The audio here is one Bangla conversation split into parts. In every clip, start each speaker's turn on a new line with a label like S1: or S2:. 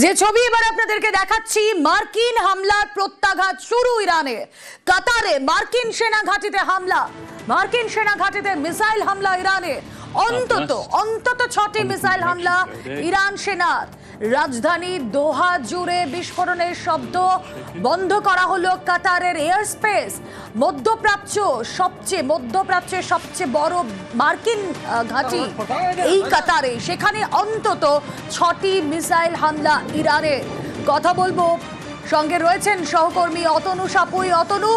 S1: যে ছবি এবার আপনাদেরকে দেখাচ্ছি, মার্কিন হামলার প্রত্যাঘাত শুরু ইরানে। কাতারে মার্কিন সেনা ঘাঁটিতে হামলা, মার্কিন সেনা ঘাঁটিতে মিসাইল হামলা ইরানে। অন্তত 6টি মিসাইল হামলা ইরান সেনার। রাজধানী দোহা জুড়ে বিস্ফোরণের শব্দ। বন্ধ করা হলো কাতারের এয়ার স্পেস। মধ্যপ্রাচ্যের সবচেয়ে বড় মার্কিন ঘাঁটি এই কাতারে, সেখানে অন্তত 6টি মিসাইল হামলা ইরানে। কথা বলবো, সঙ্গে রয়েছেন সহকর্মী অতনু সাপুই। অতনু,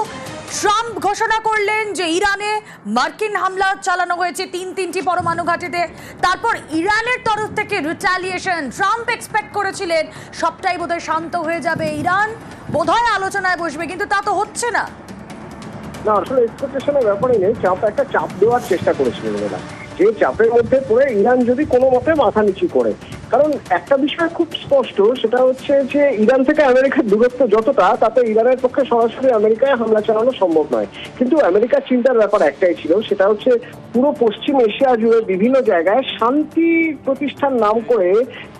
S1: ট্রাম্প ঘোষণা করলেন যে ইরানে মার্কিন হামলা চালানো হয়েছে তিনটি পরমাণু ঘাঁটিতে। তারপর ইরানের তরফ থেকে রিটালিয়েশন। ট্রাম্প এক্সপেক্ট করেছিলেন সবটাই বোধহয় শান্ত হয়ে যাবে, ইরান বোধহয় আলোচনায় বসবে, কিন্তু তা তো হচ্ছে না।
S2: না, আসলে এক্সপেকটেশনের ব্যাপারই নেই। ট্রাম্প একটা চাপ দেওয়ার চেষ্টা করেছিলেন এরা, যে চাপের মধ্যে পড়ে ইরান যদি কোনো মতে মাথা নিচু করে। কারণ একটা বিষয় খুব স্পষ্ট, সেটা হচ্ছে যে ইরান থেকে আমেরিকার দূরত্ব যতটা, তাতে ইরানের পক্ষে সরাসরি আমেরিকায় হামলা চালানো সম্ভব নয়। কিন্তু আমেরিকার চিন্তার ব্যাপার একটাই ছিল, সেটা হচ্ছে পুরো পশ্চিম এশিয়া জুড়ে বিভিন্ন জায়গায় শান্তি প্রতিষ্ঠার নাম করে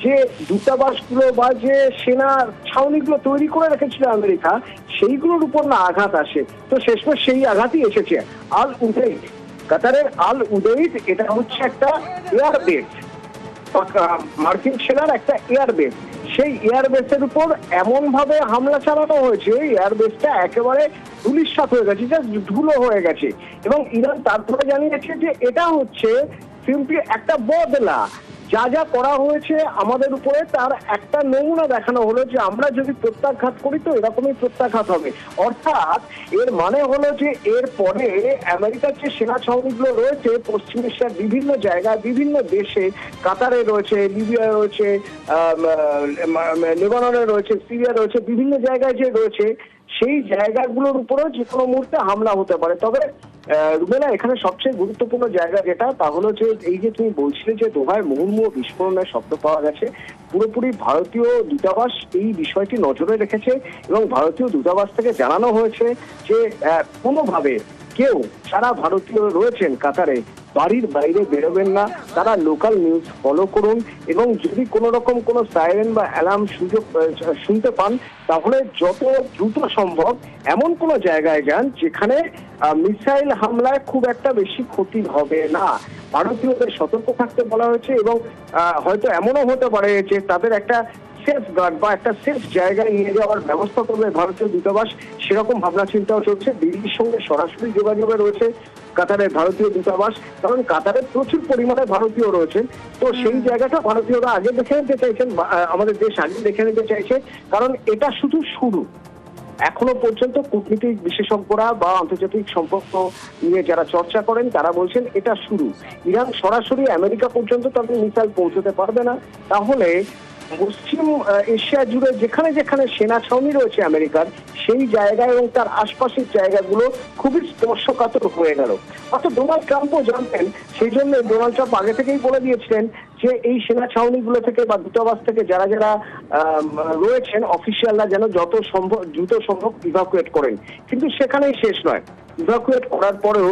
S2: যে দূতাবাসগুলো বা যে সেনা ছাউনিগুলো তৈরি করে রেখেছিল আমেরিকা, সেইগুলোর উপর না আঘাত আসে। তো শেষমেশ সেই আঘাতই এসেছে। আল উদেইদ, কাতারের আল উদেইদ, এটা হচ্ছে একটা এয়ার বেস, মার্কিন সেনার একটা এয়ার বেস। সেই এয়ার বেসের উপর এমন ভাবে হামলা চালানো হয়েছে, এয়ার বেসটা একেবারে ধূলিসাৎ হয়ে গেছে, জাস্ট ধুলো হয়ে গেছে। এবং ইরান তারপরে জানিয়েছে যে এটা হচ্ছে সিম্পলি একটা বদলা, যা যা করা হয়েছে আমাদের উপরে তার একটা নমুনা দেখানো হলো, যে আমরা যদি প্রত্যাঘাত করি তো এরকমই প্রত্যাঘাত হবে। অর্থাৎ এর মানে হলো যে এর পরে আমেরিকার যে সেনা ছাউনিগুলো রয়েছে পশ্চিম এশিয়ার বিভিন্ন জায়গায়, বিভিন্ন দেশে, কাতারে রয়েছে, লিবিয়া রয়েছে, লেবাননে রয়েছে, সিরিয়া রয়েছে, বিভিন্ন জায়গায় যে রয়েছে, সেই জায়গাগুলোর উপরেও যে কোনো মুহূর্তে হামলা হতে পারে। তবে রুমেলা, এখানে সবচেয়ে গুরুত্বপূর্ণ জায়গা যেটা, তা হলো যে এই যে তুমি বলছিলে যে দোহায় মুহুর্মুহু বিস্ফোরণের শব্দ পাওয়া গেছে, পুরোপুরি ভারতীয় দূতাবাস এই বিষয়টি নজরে রেখেছে এবং ভারতীয় দূতাবাস থেকে জানানো হয়েছে যে কোনোভাবে কেউ যারা ভারতীয় রয়েছেন কাতারে বাড়ির বাইরে বেরোবেন না, তারা লোকাল নিউজ ফলো করুন এবং যদি কোনো রকম কোনো সাইরেন বা অ্যালার্ম শুনতে পান, তাহলে যত দ্রুত সম্ভব এমন কোনো জায়গায় যান যেখানে মিসাইল হামলায় খুব একটা বেশি ক্ষতি হবে না। ভারতীয়দের সতর্ক থাকতে বলা হয়েছে এবং হয়তো এমনও হতে পারে যে তাদের একটা সেফ গার্ড বা একটা সেফ জায়গায় নিয়ে যাওয়ার ব্যবস্থা করবে ভারতীয় দূতাবাস, সেরকম ভাবনা চিন্তাও চলছে। দিল্লির সঙ্গে সরাসরি যোগাযোগে রয়েছে কাতারের ভারতীয় দূতাবাস, কারণ কাতারে প্রচুর পরিমাণে ভারতীয় রয়েছে। তো সেই জায়গাটা ভারতীয়রা আগে দেখে নিতে চাইছেন, আমাদের দেশ আগে দেখে নিতে চাইছে, কারণ এটা শুধু শুরু। এখনো পর্যন্ত কূটনীতিক বিশেষজ্ঞরা বা আন্তর্জাতিক সম্পর্ক নিয়ে যারা চর্চা করেন তারা বলছেন এটা শুরু। ইরান সরাসরি আমেরিকা পর্যন্ত তাদের মিসাইল পৌঁছতে পারবে না। তাহলে পশ্চিম এশিয়া জুড়ে যেখানে যেখানে সেনা ছাউনি রয়েছে আমেরিকার, সেই জায়গায় এবং তার আশপাশের জায়গাগুলো খুবই স্পর্শকাতর হয়ে গেল। অর্থাৎ ডোনাল্ড ট্রাম্পও জানতেন, সেই জন্য ডোনাল্ড ট্রাম্প আগে থেকেই বলে দিয়েছিলেন যে এই সেনা ছাউনিগুলো থেকে বা দূতাবাস থেকে যারা যারা রয়েছেন অফিসিয়ালরা যেন যত সম্ভব দ্রুত সম্ভব ইভাকুয়েট করেন। কিন্তু সেখানেই শেষ নয়, ইভাকুয়েট করার পরেও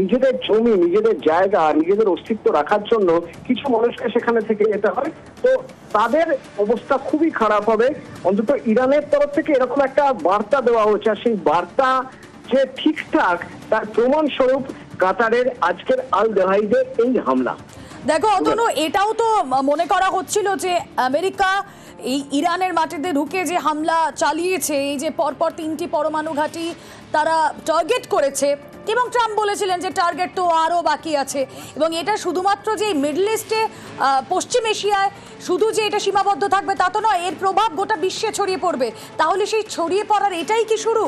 S2: নিজেদের জমি, নিজেদের জায়গা, নিজেদের অস্তিত্ব রাখার জন্য কিছু মানুষকে সেখানে থেকে যেতে হয়। তো তাদের অবস্থা খুবই খারাপ হবে। অন্তত ইরানের তরফ থেকে এরকম একটা বার্তা দেওয়া হচ্ছে, আর সেই বার্তা যে ঠিকঠাক তার প্রমাণস্বরূপ কাতারের আজকের আল দেহাইদের এই হামলা।
S1: দেখো অতনু, এটাও তো মনে করা হচ্ছিল যে আমেরিকা এই ইরানের মাটিতে ঢুকে যে হামলা চালিয়েছে, এই যে পরপর 3টি পরমাণু ঘাঁটি তারা টার্গেট করেছে, এবং ট্রাম্প বলেছিলেন যে টার্গেট তো আরও বাকি আছে, এবং এটা শুধুমাত্র যে মিডল ইস্টে, পশ্চিম এশিয়ায় শুধু যে এটা সীমাবদ্ধ থাকবে তা তো নয়, এর প্রভাব গোটা বিশ্বে ছড়িয়ে পড়বে। তাহলে সেই ছড়িয়ে পড়ার এটাই কি শুরু?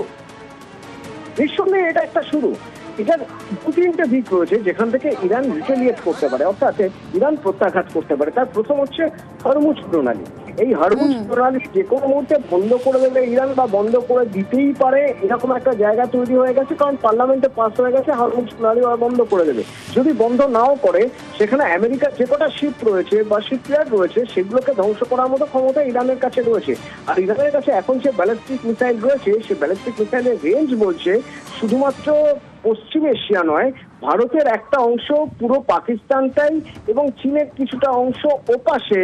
S2: নিঃসন্দেহে এটা একটা শুরু। এটার 2-3টে দিক রয়েছে যেখান থেকে ইরান রিটেলিয়েট করতে পারে, অর্থাৎ ইরান প্রত্যাঘাত করতে পারে। তার প্রথম হচ্ছে হরমুজ প্রণালী। এই হরমুজ প্রণালী যে কোনো মুহূর্তে বন্ধ করে দেবে ইরান, বা বন্ধ করে দিতেই পারে, এরকম একটা জায়গা তৈরি হয়ে গেছে, কারণ পার্লামেন্টে পাস হয়ে গেছে হরমুজ প্রণালী বন্ধ করে দেবে। যদি বন্ধ নাও করে, সেখানে আমেরিকার যে কটা শিপ রয়েছে বা শিপইয়ার্ড রয়েছে, সেগুলোকে ধ্বংস করার মতো ক্ষমতা ইরানের কাছে রয়েছে। আর ইরানের কাছে এখন যে ব্যালিস্টিক মিসাইল রয়েছে, সেই ব্যালিস্টিক মিসাইলের রেঞ্জ বলছে শুধুমাত্র পশ্চিম এশিয়া নয়, ভারতের একটা অংশ পুরো পাকিস্তানটাই এবং চীনের কিছুটা অংশ ওপাশে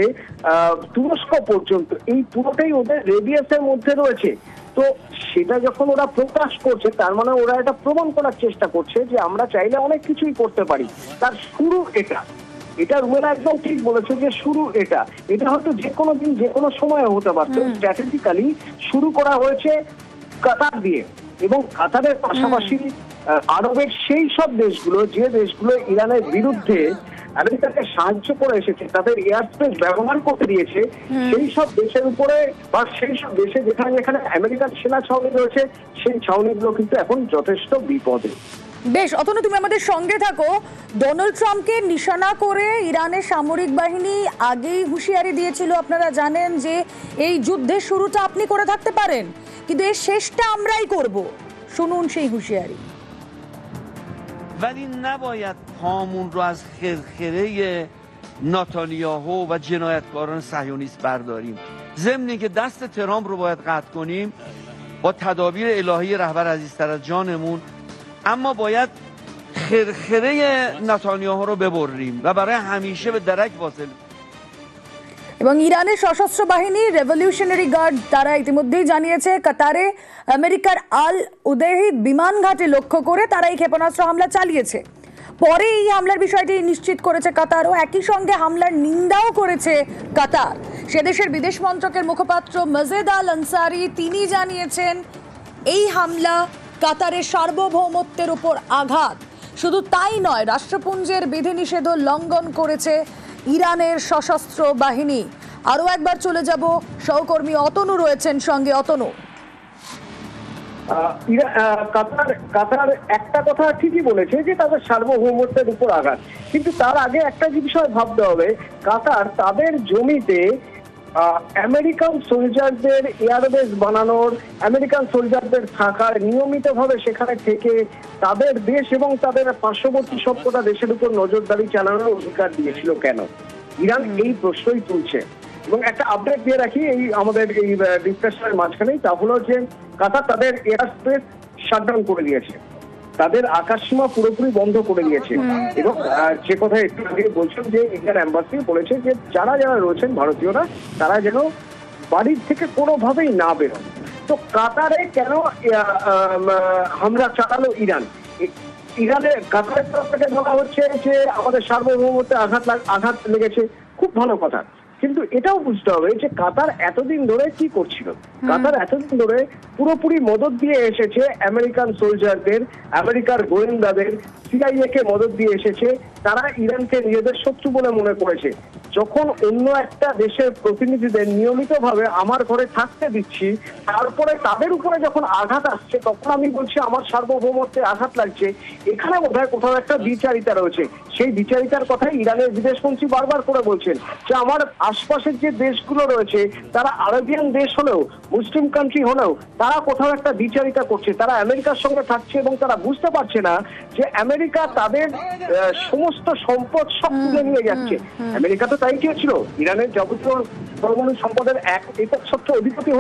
S2: তুরস্ক পর্যন্ত, এই পুরোটাই ওদের রেডিয়াসের মধ্যে রয়েছে। তো সেটা যখন ওরা প্রকাশ করছে, তার মানে ওরা এটা প্রমাণ করার চেষ্টা করছে যে আমরা চাইলে অনেক কিছুই করতে পারি। তার শুরু এটা রুমেলা একদম ঠিক বলেছে যে শুরু এটা হয়তো যে কোনো দিন যে কোনো সময় হতে পারতো। স্ট্র্যাটেজিক্যালি শুরু করা হয়েছে কাতার দিয়ে, এবং কাতারের পাশাপাশি আরবের সেই সব দেশগুলো, যে দেশগুলো ইরানের বিরুদ্ধে আমেরিকাকে সাহায্য করে এসেছে, তাদের এয়ার স্পেস ব্যবহার করতে দিয়েছে, সেই সব দেশের উপরে বা সেই সব দেশে যেখানে যেখানে আমেরিকার সেনা ছাউনি রয়েছে, সেই ছাউনিগুলো কিন্তু এখন যথেষ্ট বিপদে।
S1: বেশ, অতনু তুমি আমাদের সঙ্গে থাকো। ডোনাল্ড ট্রাম্পকে নিশানা করে ইরানের সামরিক বাহিনী আগেই হুঁশিয়ারি দিয়েছিল, আপনারা জানেন যে এই যুদ্ধের শুরুটা আপনি করে থাকতে পারেন, কিন্তু এর শেষটা আমরাই করব। শুনুন সেই হুঁশিয়ারি।
S3: ولی نباید پامون رو از خرخره نتانیاهو و جنایتکاران صهیونیست برداریم. ضمن اینکه دست ترامپ رو باید قطع کنیم با تدابیر الهی رهبر عزیزتر از جانمون، اما باید خرخره نتانیاهو رو ببریم و برای همیشه به درک واصل.
S1: এবং ইরানের সশস্ত্র বাহিনী রেভলিউশনারি গার্ড তারা ইতিমধ্যেই জানিয়েছে কাতারে আমেরিকার আল উদেহিদ বিমান ঘাঁটি লক্ষ্য করে তারা এই ক্ষেপণাস্ত্র হামলা চালিয়েছে। পরে এই হামলার বিষয়টি নিশ্চিত করেছে কাতার ও একই সঙ্গে হামলার নিন্দাও করেছে কাতার। সে দেশের বিদেশ মন্ত্রকের মুখপাত্র মাজেদ আল আনসারি তিনি জানিয়েছেন এই হামলা কাতারের সার্বভৌমত্বের উপর আঘাত। শুধু তাই নয়, রাষ্ট্রপুঞ্জের বিধিনিষেধ লঙ্ঘন করেছে ইরানের সশস্ত্র বাহিনী। আরো একবার চলে যাব, সহকর্মী অতনু রয়েছেন সঙ্গে। অতনু,
S2: কাতার একটা কথা ঠিকই বলেছে যে তাদের সার্বভৌমত্বের উপর আঘাত, কিন্তু তার আগে একটা বিষয় ভাবতে হবে, কাতার তাদের জমিতে আমেরিকান সোলজারদের এয়ারবেস বানানোর, আমেরিকান সোলজারদের থাকার, নিয়মিতভাবে সেখানে থেকে তাদের দেশ এবং তাদের পার্শ্ববর্তী সবকটা দেশের উপর নজরদারি চালানোর অধিকার দিয়েছিল কেন? ইরান এই প্রশ্নই তুলছে। এবং একটা আপডেট দিয়ে রাখি এই আমাদের এই ডিসকাশনের মাঝখানেই, তা হলো যে কাতার তাদের এয়ার স্পেস শাটডাউন করে দিয়েছে, তাদের আকাশসীমা পুরোপুরি বন্ধ করে দিয়েছে। এবং যে কথা একটু আগে বলছেন যে ইন্ডিয়ান এম্বাসি বলেছে যে যারা যারা রয়েছেন ভারতীয়রা, তারা যেন বাড়ির থেকে কোনোভাবেই না বেরোন। তো কাতারে কেন হামলা চালালো ইরান? ইরানের কাতারের তরফ থেকে বলা হচ্ছে যে আমাদের সার্বভৌমত্বে আঘাত লেগেছে, খুব ভালো কথা, কিন্তু এটাও বুঝতে হবে যে কাতার এতদিন ধরে কি করছিল। কাতার এতদিন ধরে পুরোপুরি মদত দিয়ে এসেছে আমেরিকান সোলজারদের, আমেরিকার গোয়েন্দাদের, সিআইএ কে মদত দিয়ে এসেছে। তারা ইরানকে নিজেদের শত্রু বলে মনে করেছে। যখন অন্য একটা দেশের প্রতিনিধিদের নিয়মিতভাবে আমার ঘরে থাকতে দিচ্ছি, তারপরে তাদের উপরে যখন আঘাত আসছে, তখন আমি বলছি আমার সার্বভৌমত্বে আঘাত লাগছে। এখানে বোধহয় কোথাও একটা দ্বিচারিতা রয়েছে। সেই দ্বিচারিতার কথাই ইরানের বিদেশমন্ত্রী বারবার করে বলছেন যে আমার আশপাশের যে দেশগুলো রয়েছে, তারা আরবিয়ান দেশ হলেও, মুসলিম কান্ট্রি হলেও, তারা কোথাও একটা দ্বিচারিতা করছে। তারা আমেরিকার সঙ্গে থাকছে এবং তারা বুঝতে পারছে না যে আমেরিকা তাদের সমস্ত সম্পদ সব তুলে নিয়ে যাচ্ছে। আমেরিকা তো তাই চেয়েছিল, ইরানের যাবতীয় পরমাণু সম্পদের একক সত্য অধিপতি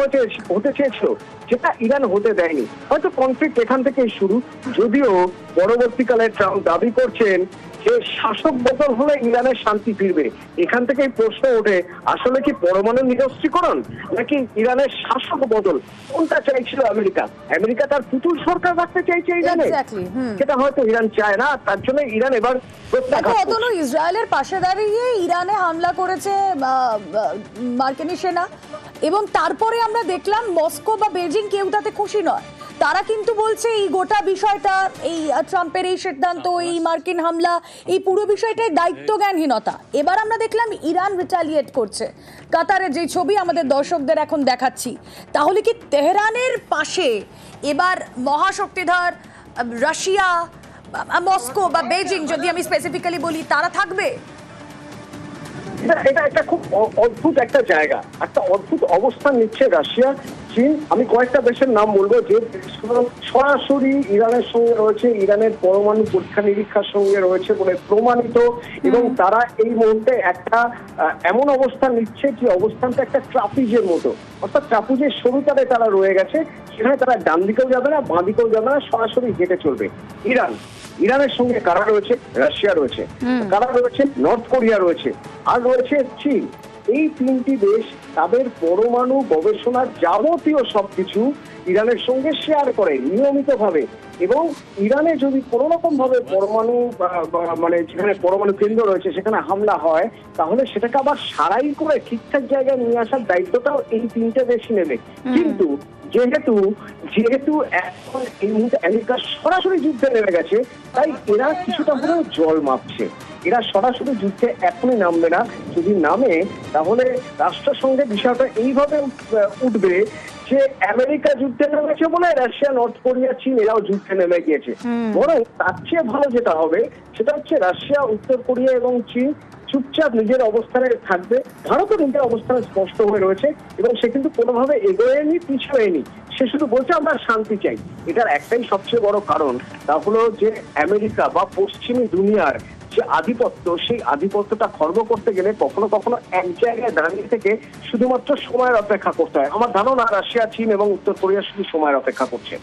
S2: হতে চেয়েছিল, যেটা ইরান হতে দেয়নি। হয়তো কনফ্লিক্ট এখান থেকেই শুরু, যদিও পরবর্তীকালে ট্রাম্প দাবি করছেন যে শাসক বদল হলে ইরানের শান্তি ফিরবে। এখান থেকেই প্রশ্ন ওঠে, আসলে কি পরমাণু নিরস্ত্রীকরণ নাকি ইরানের শাসক বদল? কোনটা চাইছিল আমেরিকা? আমেরিকা তার পুতুল সরকার রাখতে চাইছে ইরানে, সেটা হয়তো ইরান চায় না। তার জন্য ইরান এবার
S1: অতনু, ইসরায়েলের পাশে দাঁড়িয়ে ইরানে হামলা করেছে মার্কিনী সেনা, এবং তারপরে আমরা দেখলাম মস্কো বা বেজিং কেউ তাতে খুশি নয়। তারা কিন্তু বলছে এই গোটা বিষয়টা, এই ট্রাম্পের এই সিদ্ধান্ত, এই মার্কিন হামলা, এই পুরো বিষয়টাই দায়িত্বজ্ঞানহীনতা। এবার আমরা দেখলাম ইরান রিটালিয়েট করছে। কাতারের যে ছবি আমাদের দর্শকদের এখন দেখাচ্ছি, তাহলে কি তেহরানের পাশে এবার মহাশক্তিধর রাশিয়া, মস্কো বা বেজিং, যদি আমি স্পেসিফিক্যালি বলি, তারা থাকবে?
S2: এটা একটা খুব অদ্ভুত একটা জায়গা, একটা অদ্ভুত অবস্থান নিচ্ছে রাশিয়া, চীন। আমি কয়েকটা দেশের নাম বলবো যে দেশগুলো সরাসরি ইরানের সঙ্গে রয়েছে, ইরানের পরমাণু পরীক্ষা নিরীক্ষার সঙ্গে রয়েছে বলে প্রমাণিত, এবং তারা এই মুহূর্তে একটা এমন অবস্থান নিচ্ছে যে অবস্থানটা একটা ট্রাপিজের মতো, অর্থাৎ ট্রাপিজের সরুতারে তারা রয়ে গেছে। সেখানে তারা ডান দিকেও যাবে না, বাঁ দিকেও যাবে না, সরাসরি হেঁটে চলবে। ইরানের সঙ্গে কারা রয়েছে? রাশিয়া রয়েছে, কারা রয়েছে? নর্থ কোরিয়া রয়েছে, আর রয়েছে চীন। এই তিনটি দেশ তাদের পরমাণু গবেষণার যাবতীয় সবকিছু ইরানের সঙ্গে শেয়ার করে নিয়মিতভাবে, এবং ইরানে যদি কোনো রকম ভাবে পরমাণু মানে যেখানে পরমাণু কেন্দ্র রয়েছে সেখানে হামলা হয়, তাহলে সেটাকে আবার সারাই করে ঠিকঠাক জায়গায় নিয়ে আসার দায়িত্বটাও এই তিনটে দেশই নেবে। কিন্তু যেহেতু এখন এই মুহূর্তে আমেরিকা সরাসরি যুদ্ধে নেমে গেছে, তাই এরা কিছুটা হলেও জল মাপছে। এরা সরাসরি যুদ্ধে এখনই নামবে না, যদি নামে তাহলে রাষ্ট্রসংঘের বিষয়টা এইভাবে উঠবে যে আমেরিকা যুদ্ধে নেমেছে বলে রাশিয়া, নর্থ কোরিয়া, চীন এরাও যুদ্ধে নেমে গিয়েছে। বরং তার চেয়ে ভালো যেটা হবে সেটা হচ্ছে রাশিয়া, উত্তর কোরিয়া এবং চীন চুপচাপ নিজের অবস্থানে থাকবে। ভারতও নিজের অবস্থানে স্পষ্ট হয়ে রয়েছে এবং সে কিন্তু কোনোভাবে এগোয়নি, পিছুয়নি। সে শুধু বলছে আমরা শান্তি চাই। এটার একটাই সবচেয়ে বড় কারণ, তা হলো যে আমেরিকা বা পশ্চিমী দুনিয়ার যে আধিপত্য, সেই আধিপত্যটা খর্ব করতে গেলে কখনো কখনো এক জায়গায় দাঁড়িয়ে থেকে শুধুমাত্র সময়ের অপেক্ষা করতে হয়। আমার ধারণা রাশিয়া, চীন এবং উত্তর কোরিয়া শুধু সময়ের অপেক্ষা করছে।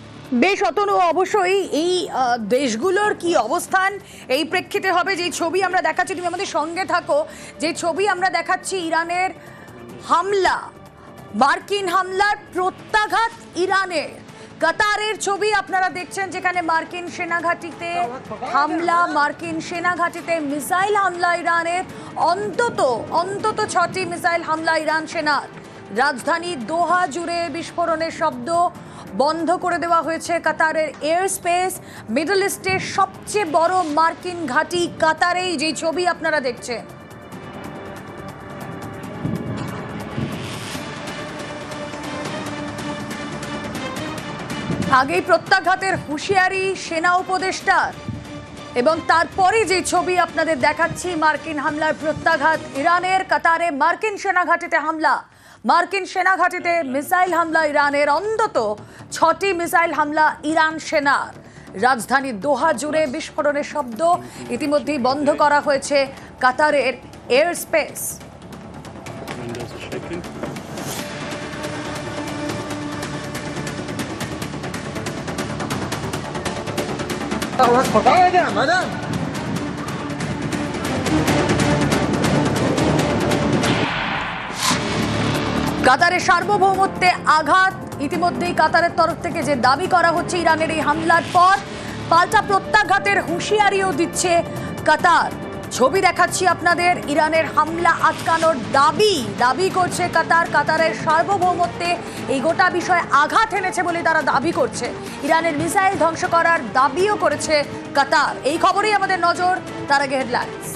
S1: বেশ অতনু, অবশ্যই এই দেশগুলোর কি অবস্থান এই প্রেক্ষিতে হবে। যে ছবি আমরা দেখাচ্ছি, তুমি আমাদের সঙ্গে থাকো, যে ছবি আমরা দেখাচ্ছি ইরানের হামলা, মার্কিন হামলার প্রত্যাঘাত ইরানের। কাতারের ছবি আপনারা দেখছেন, যেখানে মার্কিন সেনাঘাঁটিতে হামলা, মার্কিন সেনাঘাঁটিতে মিসাইল হামলা ইরানের। অন্তত 6টি মিসাইল হামলা ইরান সেনার। রাজধানী দোহা জুড়ে বিস্ফোরণের শব্দ, বন্ধ করে দেওয়া হয়েছে কাতারের এয়ার স্পেস। মিডল ইস্টের সবচেয়ে বড় মার্কিন ঘাঁটি কাতারেই, যে ছবি আপনারা দেখছেন। আগেই প্রত্যাঘাতের হুঁশিয়ারি সেনা উপদেষ্টার, এবং তারপরে যে ছবি আপনাদের দেখাচ্ছি মার্কিন হামলার প্রত্যাঘাত ইরানের। কাতারে মার্কিন সেনাঘাঁটিতে হামলা, মার্কিন সেনাঘাঁটিতে মিসাইল হামলা ইরানের। অন্তত 6টি মিসাইল হামলা ইরান সেনার। রাজধানী দোহা জুড়ে বিস্ফোরণের শব্দ। ইতিমধ্যেই বন্ধ করা হয়েছে কাতারের এয়ার স্পেস। কাতারের সার্বভৌমত্বে আঘাত। ইতিমধ্যেই কাতারের তরফ থেকে যে দাবি করা হচ্ছে ইরানের এই হামলার পর পাল্টা প্রত্যাঘাতের হুঁশিয়ারিও দিচ্ছে কাতার। ছবি দেখাচ্ছি আপনাদের, ইরানের হামলা আটকানোর দাবি করছে কাতার। কাতারের সার্বভৌমত্বে এই গোটা বিষয়ে আঘাত এনেছে বলে তারা দাবি করছে। ইরানের মিসাইল ধ্বংস করার দাবিও করেছে কাতার। এই খবরেই আমাদের নজর, তার আগে হেডলাইন্স।